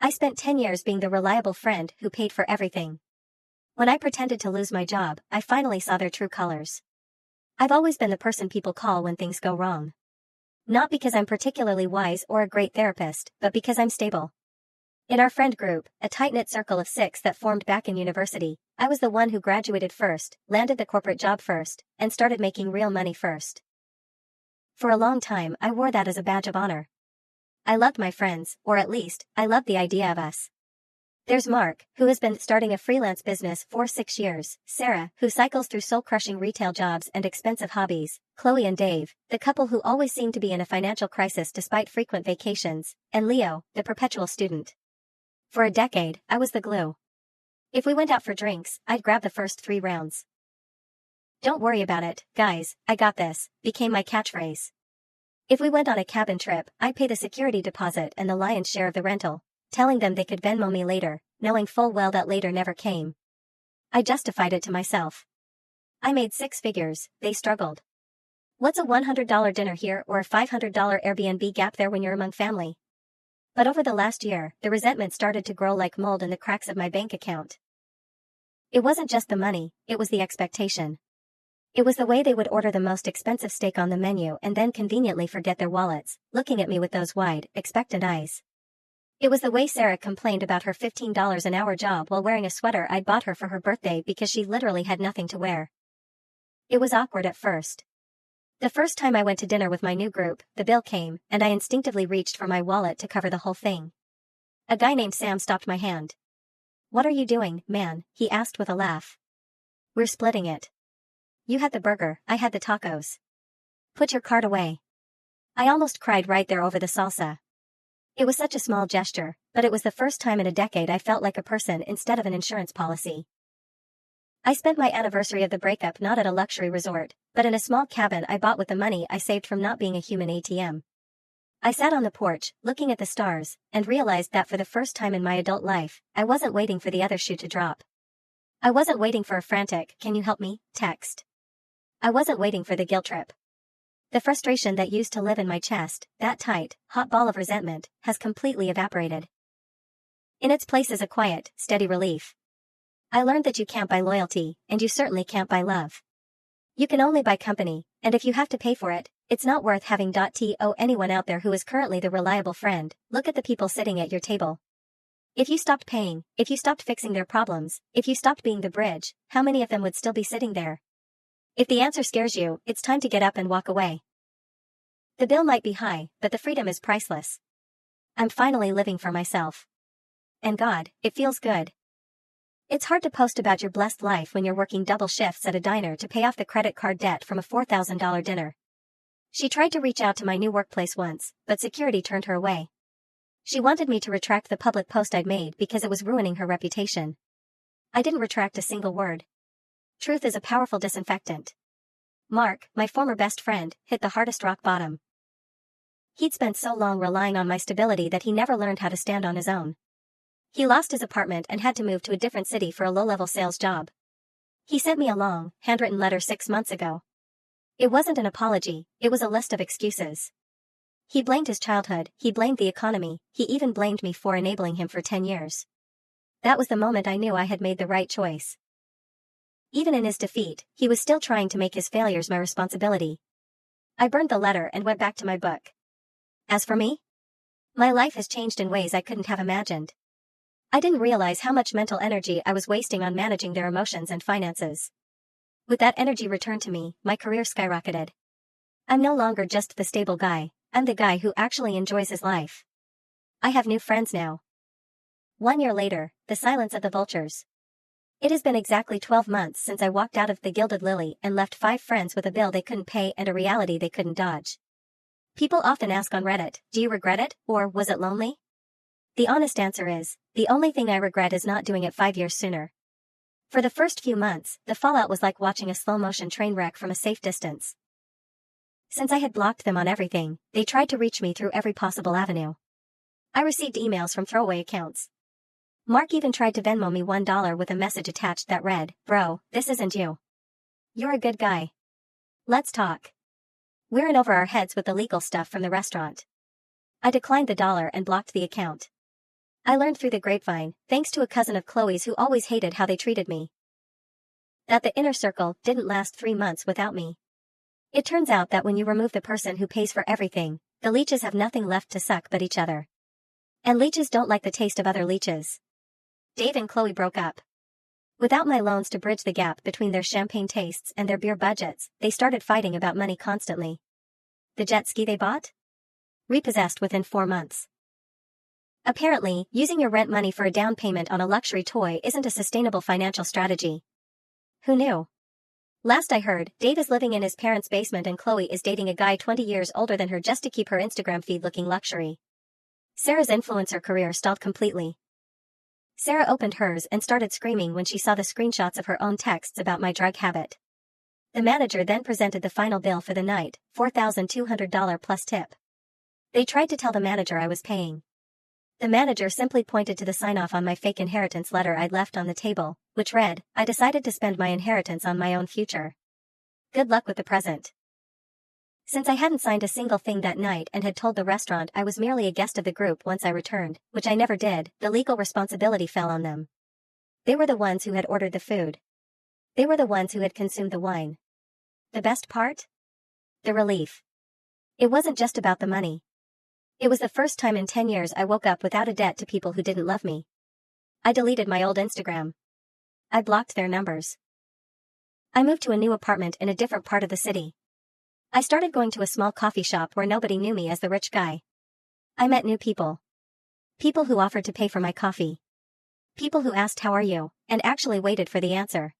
I spent 10 years being the reliable friend who paid for everything. When I pretended to lose my job, I finally saw their true colors. I've always been the person people call when things go wrong. Not because I'm particularly wise or a great therapist, but because I'm stable. In our friend group, a tight-knit circle of 6 that formed back in university, I was the one who graduated first, landed the corporate job first, and started making real money first. For a long time, I wore that as a badge of honor. I loved my friends, or at least, I loved the idea of us. There's Mark, who has been starting a freelance business for 6 years, Sarah, who cycles through soul-crushing retail jobs and expensive hobbies, Chloe and Dave, the couple who always seem to be in a financial crisis despite frequent vacations, and Leo, the perpetual student. For a decade, I was the glue. If we went out for drinks, I'd grab the first 3 rounds. "Don't worry about it, guys, I got this," became my catchphrase. If we went on a cabin trip, I'd pay the security deposit and the lion's share of the rental, telling them they could Venmo me later, knowing full well that later never came. I justified it to myself. I made 6 figures, they struggled. What's a $100 dinner here or a $500 Airbnb gap there when you're among family? But over the last year, the resentment started to grow like mold in the cracks of my bank account. It wasn't just the money, it was the expectation. It was the way they would order the most expensive steak on the menu and then conveniently forget their wallets, looking at me with those wide, expectant eyes. It was the way Sarah complained about her $15 an hour job while wearing a sweater I'd bought her for her birthday because she literally had nothing to wear. It was awkward at first. The first time I went to dinner with my new group, the bill came, and I instinctively reached for my wallet to cover the whole thing. A guy named Sam stopped my hand. "What are you doing, man?" he asked with a laugh. "We're splitting it. You had the burger, I had the tacos. Put your card away." I almost cried right there over the salsa. It was such a small gesture, but it was the first time in a decade I felt like a person instead of an insurance policy. I spent my anniversary of the breakup not at a luxury resort, but in a small cabin I bought with the money I saved from not being a human ATM. I sat on the porch, looking at the stars, and realized that for the first time in my adult life, I wasn't waiting for the other shoe to drop. I wasn't waiting for a frantic, "Can you help me?" text. I wasn't waiting for the guilt trip. The frustration that used to live in my chest, that tight, hot ball of resentment, has completely evaporated. In its place is a quiet, steady relief. I learned that you can't buy loyalty, and you certainly can't buy love. You can only buy company, and if you have to pay for it, it's not worth having. To anyone out there who is currently the reliable friend, look at the people sitting at your table. If you stopped paying, if you stopped fixing their problems, if you stopped being the bridge, how many of them would still be sitting there? If the answer scares you, it's time to get up and walk away. The bill might be high, but the freedom is priceless. I'm finally living for myself. And God, it feels good. It's hard to post about your blessed life when you're working double shifts at a diner to pay off the credit card debt from a $4,000 dinner. She tried to reach out to my new workplace once, but security turned her away. She wanted me to retract the public post I'd made because it was ruining her reputation. I didn't retract a single word. Truth is a powerful disinfectant. Mark, my former best friend, hit the hardest rock bottom. He'd spent so long relying on my stability that he never learned how to stand on his own. He lost his apartment and had to move to a different city for a low-level sales job. He sent me a long, handwritten letter 6 months ago. It wasn't an apology, it was a list of excuses. He blamed his childhood, he blamed the economy, he even blamed me for enabling him for 10 years. That was the moment I knew I had made the right choice. Even in his defeat, he was still trying to make his failures my responsibility. I burned the letter and went back to my book. As for me, my life has changed in ways I couldn't have imagined. I didn't realize how much mental energy I was wasting on managing their emotions and finances. With that energy returned to me, my career skyrocketed. I'm no longer just the stable guy, I'm the guy who actually enjoys his life. I have new friends now. 1 year later, the silence of the vultures. It has been exactly 12 months since I walked out of the Gilded Lily and left 5 friends with a bill they couldn't pay and a reality they couldn't dodge. People often ask on Reddit, do you regret it, or was it lonely? The honest answer is, the only thing I regret is not doing it 5 years sooner. For the first few months, the fallout was like watching a slow-motion train wreck from a safe distance. Since I had blocked them on everything, they tried to reach me through every possible avenue. I received emails from throwaway accounts. Mark even tried to Venmo me $1 with a message attached that read, "Bro, this isn't you. You're a good guy. Let's talk." We're in over our heads with the legal stuff from the restaurant. I declined the dollar and blocked the account. I learned through the grapevine, thanks to a cousin of Chloe's who always hated how they treated me, that the inner circle didn't last 3 months without me. It turns out that when you remove the person who pays for everything, the leeches have nothing left to suck but each other. And leeches don't like the taste of other leeches. Dave and Chloe broke up. Without my loans to bridge the gap between their champagne tastes and their beer budgets, they started fighting about money constantly. The jet ski they bought? Repossessed within 4 months. Apparently, using your rent money for a down payment on a luxury toy isn't a sustainable financial strategy. Who knew? Last I heard, Dave is living in his parents' basement and Chloe is dating a guy 20 years older than her just to keep her Instagram feed looking luxury. Sarah's influencer career stalled completely. Sarah opened hers and started screaming when she saw the screenshots of her own texts about my drug habit. The manager then presented the final bill for the night, $4,200 plus tip. They tried to tell the manager I was paying. The manager simply pointed to the sign-off on my fake inheritance letter I'd left on the table, which read, "I decided to spend my inheritance on my own future. Good luck with the present." Since I hadn't signed a single thing that night and had told the restaurant I was merely a guest of the group once I returned, which I never did, the legal responsibility fell on them. They were the ones who had ordered the food. They were the ones who had consumed the wine. The best part? The relief. It wasn't just about the money. It was the first time in 10 years I woke up without a debt to people who didn't love me. I deleted my old Instagram. I blocked their numbers. I moved to a new apartment in a different part of the city. I started going to a small coffee shop where nobody knew me as the rich guy. I met new people. People who offered to pay for my coffee. People who asked how are you, and actually waited for the answer.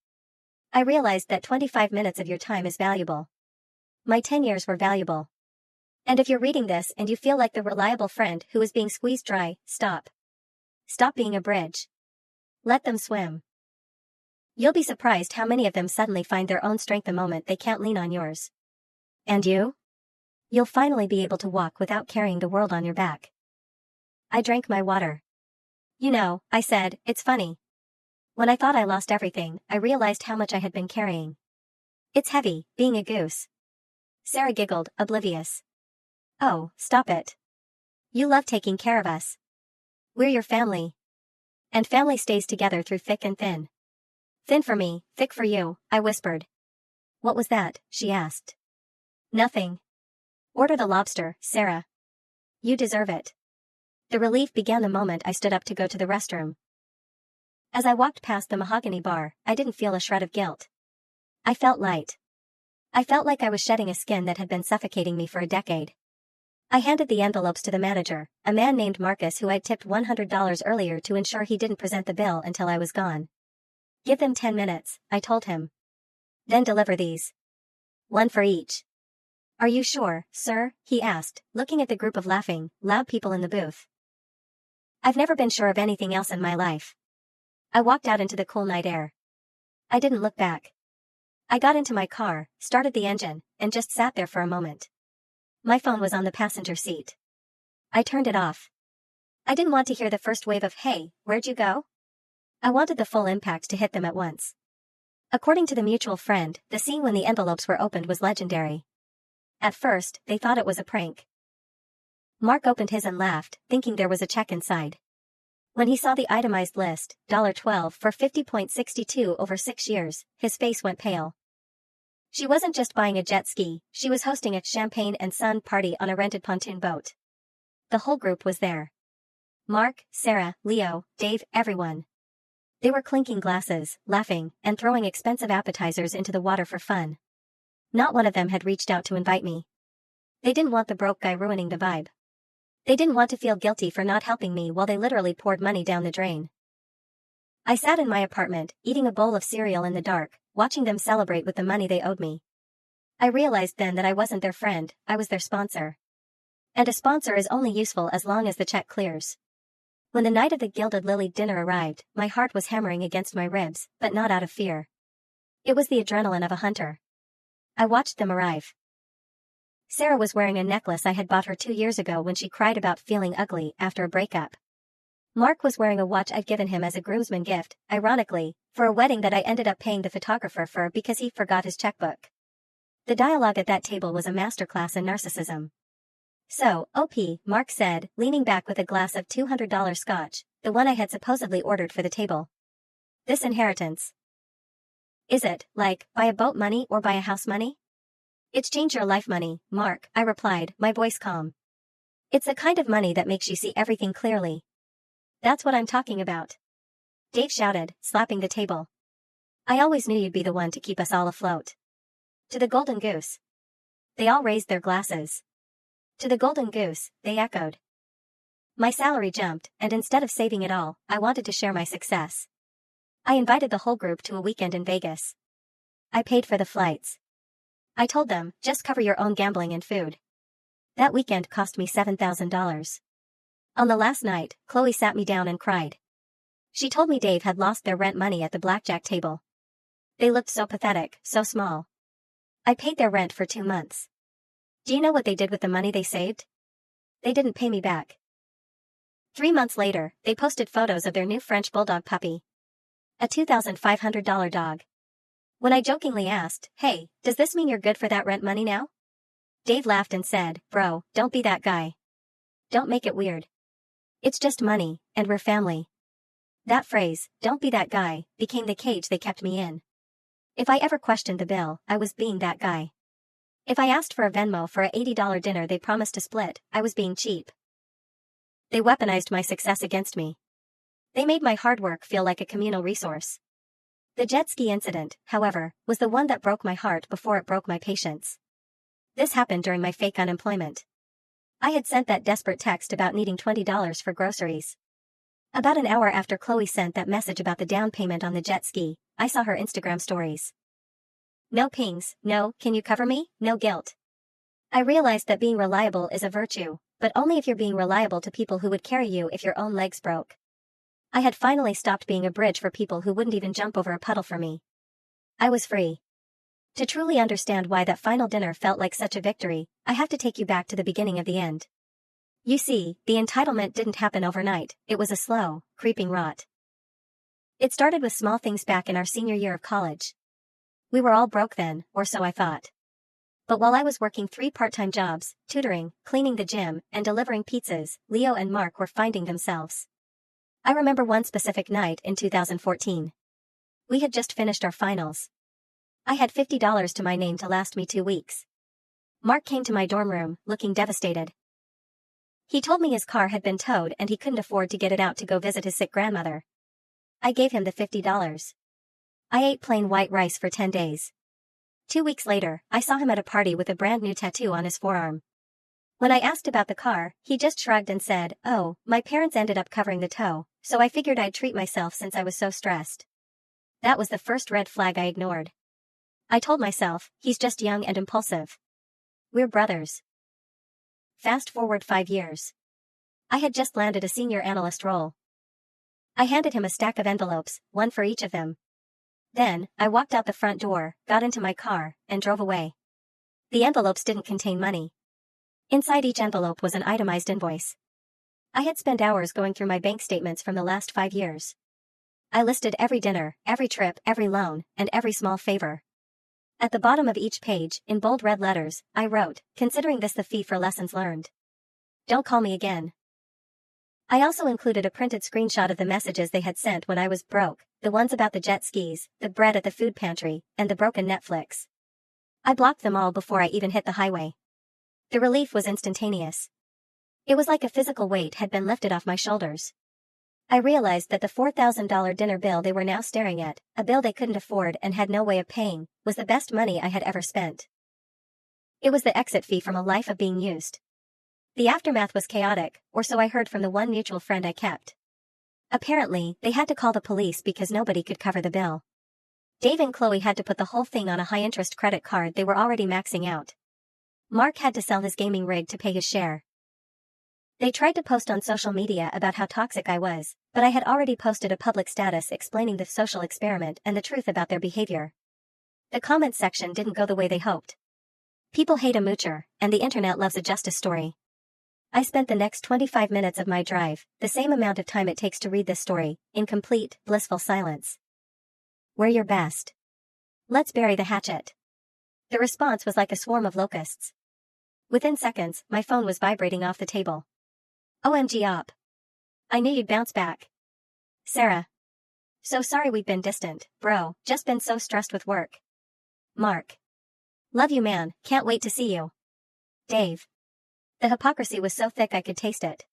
I realized that 25 minutes of your time is valuable. My 10 years were valuable. And if you're reading this and you feel like the reliable friend who is being squeezed dry, stop. Stop being a bridge. Let them swim. You'll be surprised how many of them suddenly find their own strength the moment they can't lean on yours. And you? You'll finally be able to walk without carrying the world on your back. I drank my water. You know, I said, it's funny. When I thought I lost everything, I realized how much I had been carrying. It's heavy, being a goose. Sarah giggled, oblivious. Oh, stop it. You love taking care of us. We're your family. And family stays together through thick and thin. Thin for me, thick for you, I whispered. What was that? She asked. Nothing. Order the lobster, Sarah. You deserve it. The relief began the moment I stood up to go to the restroom. As I walked past the mahogany bar, I didn't feel a shred of guilt. I felt light. I felt like I was shedding a skin that had been suffocating me for a decade. I handed the envelopes to the manager, a man named Marcus who I'd tipped $100 earlier to ensure he didn't present the bill until I was gone. Give them 10 minutes, I told him. Then deliver these. One for each. Are you sure, sir? He asked, looking at the group of laughing, loud people in the booth. I've never been sure of anything else in my life. I walked out into the cool night air. I didn't look back. I got into my car, started the engine, and just sat there for a moment. My phone was on the passenger seat. I turned it off. I didn't want to hear the first wave of, "Hey, where'd you go?" I wanted the full impact to hit them at once. According to the mutual friend, the scene when the envelopes were opened was legendary. At first, they thought it was a prank. Mark opened his and laughed, thinking there was a check inside. When he saw the itemized list, $12 for 50.62 over 6 years, his face went pale. She wasn't just buying a jet ski, she was hosting a champagne and sun party on a rented pontoon boat. The whole group was there. Mark, Sarah, Leo, Dave, everyone. They were clinking glasses, laughing, and throwing expensive appetizers into the water for fun. Not one of them had reached out to invite me. They didn't want the broke guy ruining the vibe. They didn't want to feel guilty for not helping me while they literally poured money down the drain. I sat in my apartment, eating a bowl of cereal in the dark, watching them celebrate with the money they owed me. I realized then that I wasn't their friend, I was their sponsor. And a sponsor is only useful as long as the check clears. When the night of the Gilded Lily dinner arrived, my heart was hammering against my ribs, but not out of fear. It was the adrenaline of a hunter. I watched them arrive. Sarah was wearing a necklace I had bought her 2 years ago when she cried about feeling ugly after a breakup. Mark was wearing a watch I'd given him as a groomsman gift, ironically, for a wedding that I ended up paying the photographer for because he forgot his checkbook. The dialogue at that table was a masterclass in narcissism. So, OP, Mark said, leaning back with a glass of $200 scotch, the one I had supposedly ordered for the table. This inheritance. Is it, like, buy a boat money or buy a house money? It's change your life money, Mark, I replied, my voice calm. It's the kind of money that makes you see everything clearly. That's what I'm talking about. Dave shouted, slapping the table. I always knew you'd be the one to keep us all afloat. To the Golden Goose. They all raised their glasses. To the Golden Goose, they echoed. My salary jumped, and instead of saving it all, I wanted to share my success. I invited the whole group to a weekend in Vegas. I paid for the flights. I told them, just cover your own gambling and food. That weekend cost me $7,000. On the last night, Chloe sat me down and cried. She told me Dave had lost their rent money at the blackjack table. They looked so pathetic, so small. I paid their rent for 2 months. Do you know what they did with the money they saved? They didn't pay me back. 3 months later, they posted photos of their new French bulldog puppy. A $2,500 dog. When I jokingly asked, hey, does this mean you're good for that rent money now? Dave laughed and said, bro, don't be that guy. Don't make it weird. It's just money, and we're family. That phrase, don't be that guy, became the cage they kept me in. If I ever questioned the bill, I was being that guy. If I asked for a Venmo for a $80 dinner they promised to split, I was being cheap. They weaponized my success against me. They made my hard work feel like a communal resource. The jet ski incident, however, was the one that broke my heart before it broke my patience. This happened during my fake unemployment. I had sent that desperate text about needing $20 for groceries. About an hour after Chloe sent that message about the down payment on the jet ski, I saw her Instagram stories. No pings, no, can you cover me, no guilt. I realized that being reliable is a virtue, but only if you're being reliable to people who would carry you if your own legs broke. I had finally stopped being a bridge for people who wouldn't even jump over a puddle for me. I was free. To truly understand why that final dinner felt like such a victory, I have to take you back to the beginning of the end. You see, the entitlement didn't happen overnight, it was a slow, creeping rot. It started with small things back in our senior year of college. We were all broke then, or so I thought. But while I was working 3 part-time jobs, tutoring, cleaning the gym, and delivering pizzas, Leo and Mark were finding themselves. I remember one specific night in 2014. We had just finished our finals. I had $50 to my name to last me 2 weeks. Mark came to my dorm room, looking devastated. He told me his car had been towed and he couldn't afford to get it out to go visit his sick grandmother. I gave him the $50. I ate plain white rice for 10 days. 2 weeks later, I saw him at a party with a brand new tattoo on his forearm. When I asked about the car, he just shrugged and said, oh, my parents ended up covering the tow, so I figured I'd treat myself since I was so stressed. That was the first red flag I ignored. I told myself, he's just young and impulsive. We're brothers. Fast forward 5 years. I had just landed a senior analyst role. I handed him a stack of envelopes, one for each of them. Then, I walked out the front door, got into my car, and drove away. The envelopes didn't contain money. Inside each envelope was an itemized invoice. I had spent hours going through my bank statements from the last 5 years. I listed every dinner, every trip, every loan, and every small favor. At the bottom of each page, in bold red letters, I wrote, considering this the fee for lessons learned. Don't call me again. I also included a printed screenshot of the messages they had sent when I was broke, the ones about the jet skis, the bread at the food pantry, and the broken Netflix. I blocked them all before I even hit the highway. The relief was instantaneous. It was like a physical weight had been lifted off my shoulders. I realized that the $4,000 dinner bill they were now staring at, a bill they couldn't afford and had no way of paying, was the best money I had ever spent. It was the exit fee from a life of being used. The aftermath was chaotic, or so I heard from the one mutual friend I kept. Apparently, they had to call the police because nobody could cover the bill. Dave and Chloe had to put the whole thing on a high-interest credit card they were already maxing out. Mark had to sell his gaming rig to pay his share. They tried to post on social media about how toxic I was, but I had already posted a public status explaining the social experiment and the truth about their behavior. The comments section didn't go the way they hoped. People hate a moocher, and the internet loves a justice story. I spent the next 25 minutes of my drive, the same amount of time it takes to read this story, in complete, blissful silence. We're your best. Let's bury the hatchet. The response was like a swarm of locusts. Within seconds, my phone was vibrating off the table. OMG op. I knew you'd bounce back. Sarah. So sorry we've been distant, bro, just been so stressed with work. Mark. Love you man, can't wait to see you. Dave. The hypocrisy was so thick I could taste it.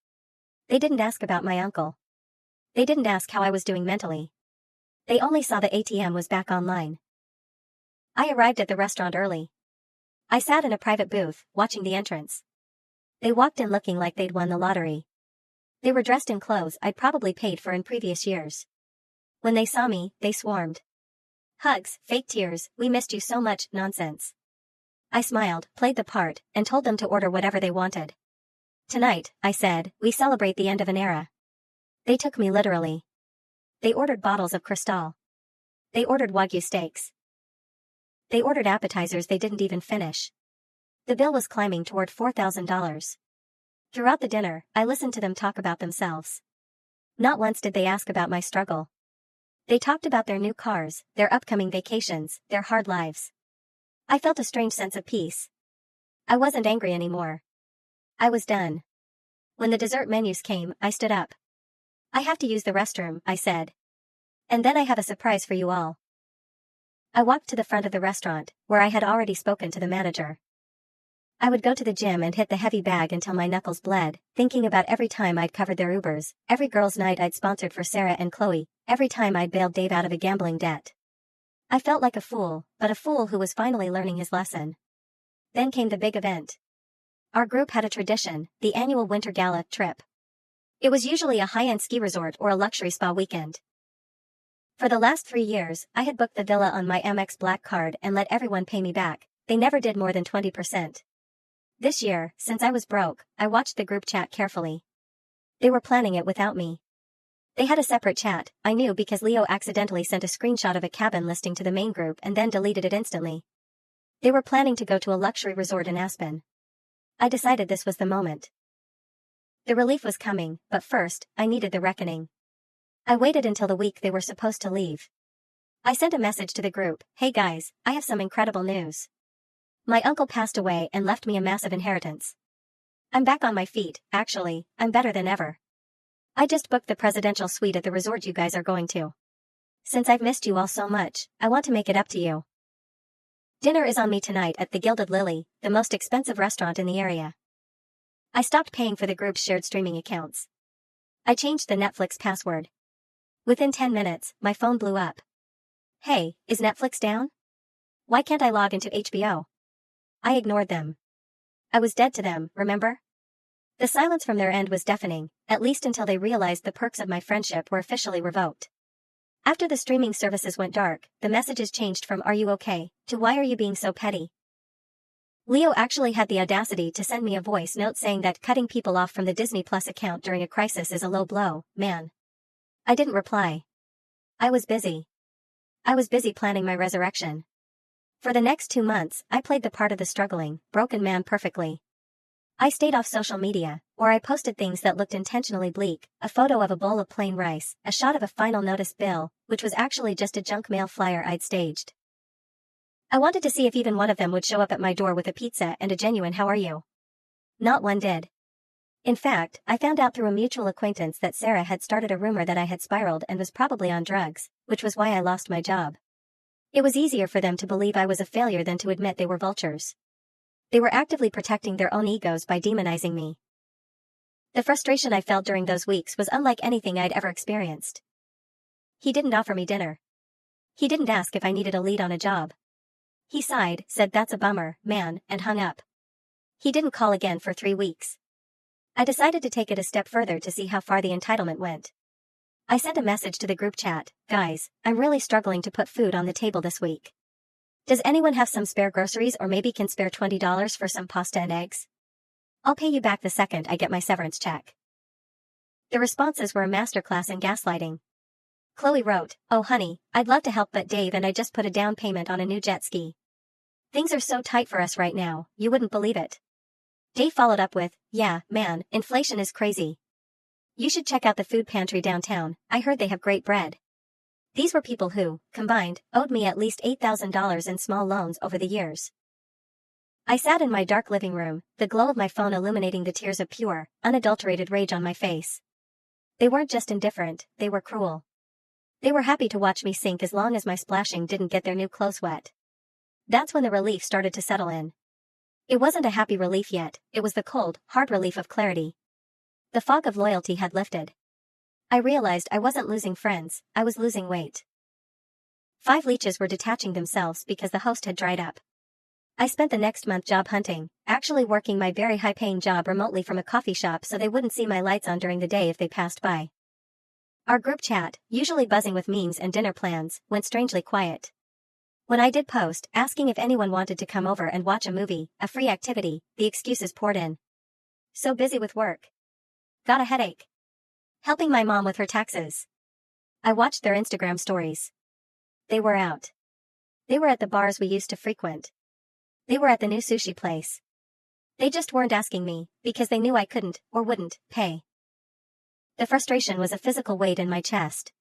They didn't ask about my uncle. They didn't ask how I was doing mentally. They only saw the ATM was back online. I arrived at the restaurant early. I sat in a private booth, watching the entrance. They walked in looking like they'd won the lottery. They were dressed in clothes I'd probably paid for in previous years. When they saw me, they swarmed. Hugs, fake tears, we missed you so much, nonsense. I smiled, played the part, and told them to order whatever they wanted. Tonight, I said, we celebrate the end of an era. They took me literally. They ordered bottles of Cristal. They ordered Wagyu steaks. They ordered appetizers they didn't even finish. The bill was climbing toward $4,000. Throughout the dinner, I listened to them talk about themselves. Not once did they ask about my struggle. They talked about their new cars, their upcoming vacations, their hard lives. I felt a strange sense of peace. I wasn't angry anymore. I was done. When the dessert menus came, I stood up. I have to use the restroom, I said. And then I have a surprise for you all. I walked to the front of the restaurant, where I had already spoken to the manager. I would go to the gym and hit the heavy bag until my knuckles bled, thinking about every time I'd covered their Ubers, every girls' night I'd sponsored for Sarah and Chloe, every time I'd bailed Dave out of a gambling debt. I felt like a fool, but a fool who was finally learning his lesson. Then came the big event. Our group had a tradition, the annual Winter Gala trip. It was usually a high-end ski resort or a luxury spa weekend. For the last 3 years, I had booked the villa on my Amex Black card and let everyone pay me back. They never did more than 20%. This year, since I was broke, I watched the group chat carefully. They were planning it without me. They had a separate chat, I knew because Leo accidentally sent a screenshot of a cabin listing to the main group and then deleted it instantly. They were planning to go to a luxury resort in Aspen. I decided this was the moment. The relief was coming, but first, I needed the reckoning. I waited until the week they were supposed to leave. I sent a message to the group, hey guys, I have some incredible news. My uncle passed away and left me a massive inheritance. I'm back on my feet, actually, I'm better than ever. I just booked the presidential suite at the resort you guys are going to. Since I've missed you all so much, I want to make it up to you. Dinner is on me tonight at the Gilded Lily, the most expensive restaurant in the area. I stopped paying for the group's shared streaming accounts. I changed the Netflix password. Within 10 minutes, my phone blew up. Hey, is Netflix down? Why can't I log into HBO? I ignored them. I was dead to them, remember? The silence from their end was deafening, at least until they realized the perks of my friendship were officially revoked. After the streaming services went dark, the messages changed from "Are you okay?" to "Why are you being so petty?" Leo actually had the audacity to send me a voice note saying that cutting people off from the Disney Plus account during a crisis is a low blow, man. I didn't reply. I was busy. I was busy planning my resurrection. For the next 2 months, I played the part of the struggling, broken man perfectly. I stayed off social media, or I posted things that looked intentionally bleak, a photo of a bowl of plain rice, a shot of a final notice bill, which was actually just a junk mail flyer I'd staged. I wanted to see if even one of them would show up at my door with a pizza and a genuine "How are you?" Not one did. In fact, I found out through a mutual acquaintance that Sarah had started a rumor that I had spiraled and was probably on drugs, which was why I lost my job. It was easier for them to believe I was a failure than to admit they were vultures. They were actively protecting their own egos by demonizing me. The frustration I felt during those weeks was unlike anything I'd ever experienced. He didn't offer me dinner. He didn't ask if I needed a lead on a job. He sighed, said "That's a bummer, man," and hung up. He didn't call again for 3 weeks. I decided to take it a step further to see how far the entitlement went. I sent a message to the group chat, guys, I'm really struggling to put food on the table this week. Does anyone have some spare groceries or maybe can spare $20 for some pasta and eggs? I'll pay you back the second I get my severance check. The responses were a masterclass in gaslighting. Chloe wrote, oh honey, I'd love to help but Dave and I just put a down payment on a new jet ski. Things are so tight for us right now, you wouldn't believe it. Dave followed up with, yeah, man, inflation is crazy. You should check out the food pantry downtown, I heard they have great bread. These were people who, combined, owed me at least $8,000 in small loans over the years. I sat in my dark living room, the glow of my phone illuminating the tears of pure, unadulterated rage on my face. They weren't just indifferent, they were cruel. They were happy to watch me sink as long as my splashing didn't get their new clothes wet. That's when the relief started to settle in. It wasn't a happy relief yet, it was the cold, hard relief of clarity. The fog of loyalty had lifted. I realized I wasn't losing friends, I was losing weight. 5 leeches were detaching themselves because the host had dried up. I spent the next month job hunting, actually working my very high-paying job remotely from a coffee shop so they wouldn't see my lights on during the day if they passed by. Our group chat, usually buzzing with memes and dinner plans, went strangely quiet. When I did post, asking if anyone wanted to come over and watch a movie, a free activity, the excuses poured in. So busy with work. Got a headache. Helping my mom with her taxes. I watched their Instagram stories. They were out. They were at the bars we used to frequent. They were at the new sushi place. They just weren't asking me, because they knew I couldn't, or wouldn't, pay. The frustration was a physical weight in my chest.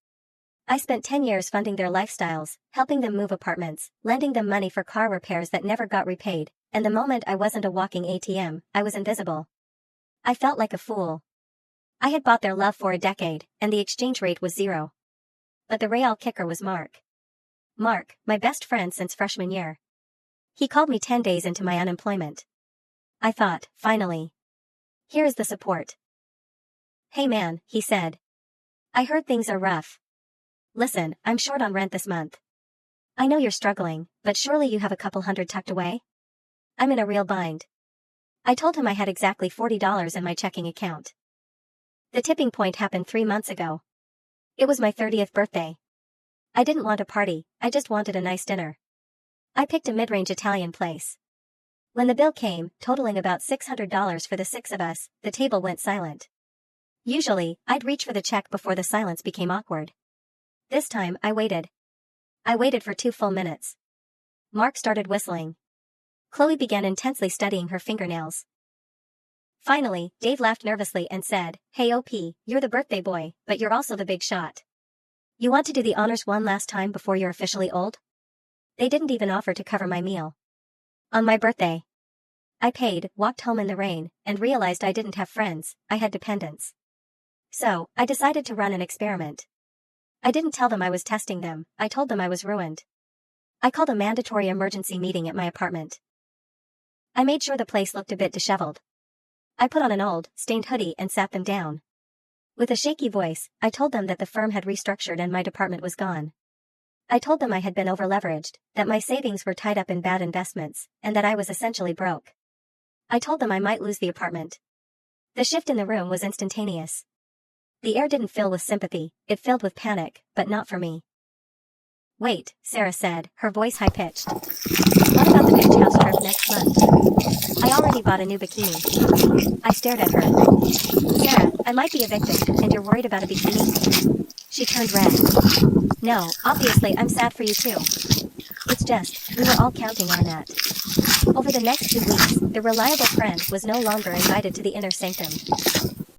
I spent 10 years funding their lifestyles, helping them move apartments, lending them money for car repairs that never got repaid, and the moment I wasn't a walking ATM, I was invisible. I felt like a fool. I had bought their love for a decade, and the exchange rate was 0. But the real kicker was Mark. Mark, my best friend since freshman year. He called me 10 days into my unemployment. I thought, finally. Here is the support. Hey man, he said. I heard things are rough. Listen, I'm short on rent this month. I know you're struggling, but surely you have a couple hundred tucked away? I'm in a real bind. I told him I had exactly $40 in my checking account. The tipping point happened 3 months ago. It was my 30th birthday. I didn't want a party, I just wanted a nice dinner. I picked a mid-range Italian place. When the bill came, totaling about $600 for the 6 of us, the table went silent. Usually, I'd reach for the check before the silence became awkward. This time, I waited. I waited for 2 full minutes. Mark started whistling. Chloe began intensely studying her fingernails. Finally, Dave laughed nervously and said, Hey OP, you're the birthday boy, but you're also the big shot. You want to do the honors one last time before you're officially old? They didn't even offer to cover my meal. On my birthday. I paid, walked home in the rain, and realized I didn't have friends, I had dependents. So, I decided to run an experiment. I didn't tell them I was testing them, I told them I was ruined. I called a mandatory emergency meeting at my apartment. I made sure the place looked a bit disheveled. I put on an old, stained hoodie and sat them down. With a shaky voice, I told them that the firm had restructured and my department was gone. I told them I had been over-leveraged, that my savings were tied up in bad investments, and that I was essentially broke. I told them I might lose the apartment. The shift in the room was instantaneous. The air didn't fill with sympathy, it filled with panic, but not for me. Wait, Sarah said, her voice high-pitched. What about the beach house trip next month? I already bought a new bikini. I stared at her. Sarah, I might be evicted, and you're worried about a bikini? She turned red. No, obviously I'm sad for you too. It's just, we were all counting on that. Over the next 2 weeks, the reliable friend was no longer invited to the inner sanctum.